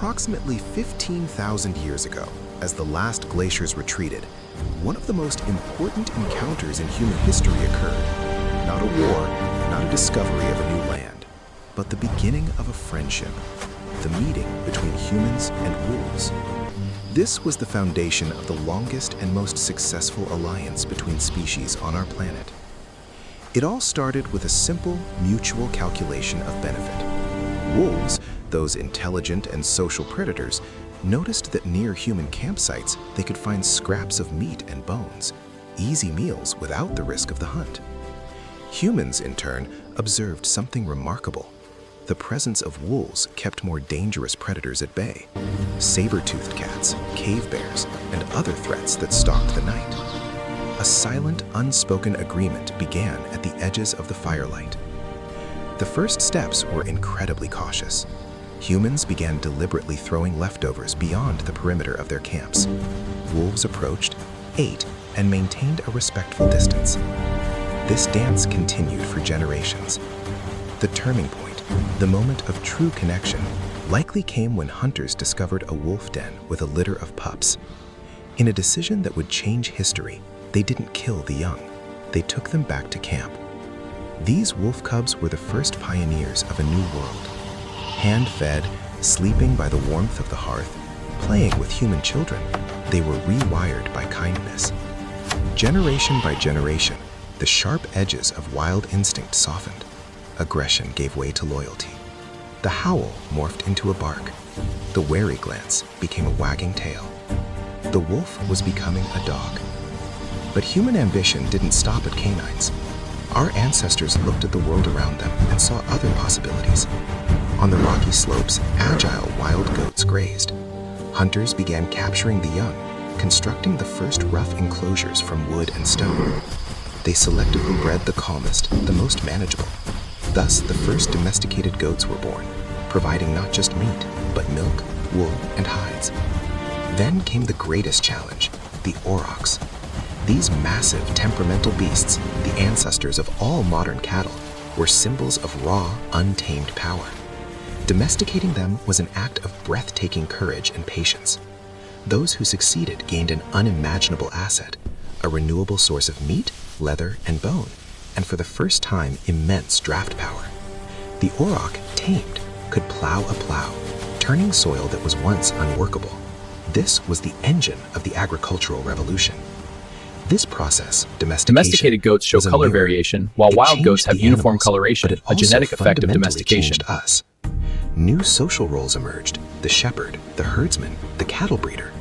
Approximately 15,000 years ago, as the last glaciers retreated, one of the most important encounters in human history occurred. Not a war, not a discovery of a new land, but the beginning of a friendship, the meeting between humans and wolves. This was the foundation of the longest and most successful alliance between species on our planet. It all started with a simple, mutual calculation of benefit. Wolves, those intelligent and social predators, noticed that near human campsites they could find scraps of meat and bones, easy meals without the risk of the hunt. Humans, in turn, observed something remarkable. The presence of wolves kept more dangerous predators at bay: saber-toothed cats, cave bears, and other threats that stalked the night. A silent, unspoken agreement began at the edges of the firelight. The first steps were incredibly cautious. Humans began deliberately throwing leftovers beyond the perimeter of their camps. Wolves approached, ate, and maintained a respectful distance. This dance continued for generations. The turning point, the moment of true connection, likely came when hunters discovered a wolf den with a litter of pups. In a decision that would change history, they didn't kill the young. They took them back to camp. These wolf cubs were the first pioneers of a new world. Hand-fed, sleeping by the warmth of the hearth, playing with human children, they were rewired by kindness. Generation by generation, the sharp edges of wild instinct softened. Aggression gave way to loyalty. The howl morphed into a bark. The wary glance became a wagging tail. The wolf was becoming a dog. But human ambition didn't stop at canines. Our ancestors looked at the world around them and saw other possibilities. On the rocky slopes, agile wild goats grazed. Hunters began capturing the young, constructing the first rough enclosures from wood and stone. They selectively bred the calmest, the most manageable. Thus, the first domesticated goats were born, providing not just meat, but milk, wool, and hides. Then came the greatest challenge, the aurochs. These massive, temperamental beasts, the ancestors of all modern cattle, were symbols of raw, untamed power. Domesticating them was an act of breathtaking courage and patience. Those who succeeded gained an unimaginable asset, a renewable source of meat, leather, and bone, and for the first time, immense draft power. The auroch, tamed, could plow a plow, turning soil that was once unworkable. This was the engine of the agricultural revolution. This process, Domesticated goats show color variation, while wild goats have uniform coloration, a genetic effect of domestication. Us. New social roles emerged: the shepherd, the herdsman, the cattle breeder.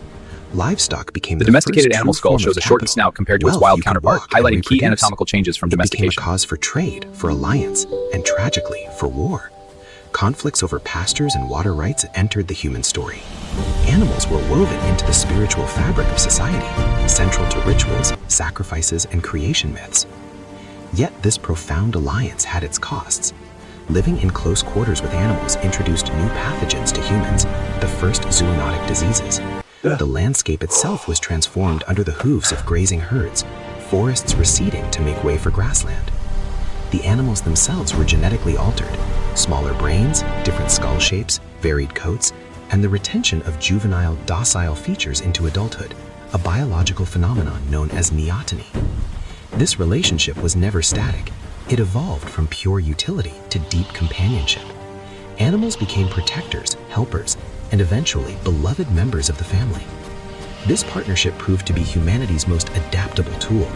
Livestock became the domesticated animal skull shows a shortened snout compared to its wild counterpart, highlighting key anatomical changes from domestication. It became a cause for trade, for alliance, and tragically, for war. Conflicts over pastures and water rights entered the human story. Animals were woven into the spiritual fabric of society, central to rituals, sacrifices, and creation myths. Yet this profound alliance had its costs. Living in close quarters with animals introduced new pathogens to humans, the first zoonotic diseases. The landscape itself was transformed under the hooves of grazing herds, forests receding to make way for grassland. The animals themselves were genetically altered: smaller brains, different skull shapes, varied coats, and the retention of juvenile, docile features into adulthood, a biological phenomenon known as neoteny. This relationship was never static. It evolved from pure utility to deep companionship. Animals became protectors, helpers, and eventually beloved members of the family. This partnership proved to be humanity's most adaptable tool.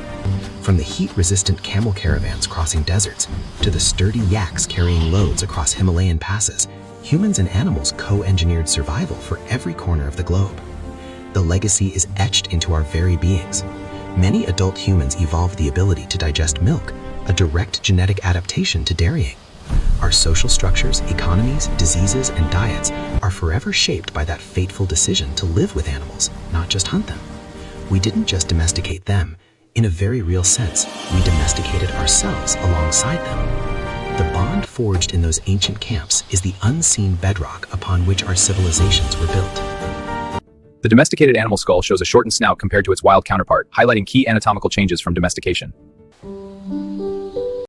From the heat-resistant camel caravans crossing deserts to the sturdy yaks carrying loads across Himalayan passes, humans and animals co-engineered survival for every corner of the globe. The legacy is etched into our very beings. Many adult humans evolved the ability to digest milk, a direct genetic adaptation to dairying. Our social structures, economies, diseases, and diets are forever shaped by that fateful decision to live with animals, not just hunt them. We didn't just domesticate them. In a very real sense, we domesticated ourselves alongside them. The bond forged in those ancient camps is the unseen bedrock upon which our civilizations were built. The domesticated animal skull shows a shortened snout compared to its wild counterpart, highlighting key anatomical changes from domestication.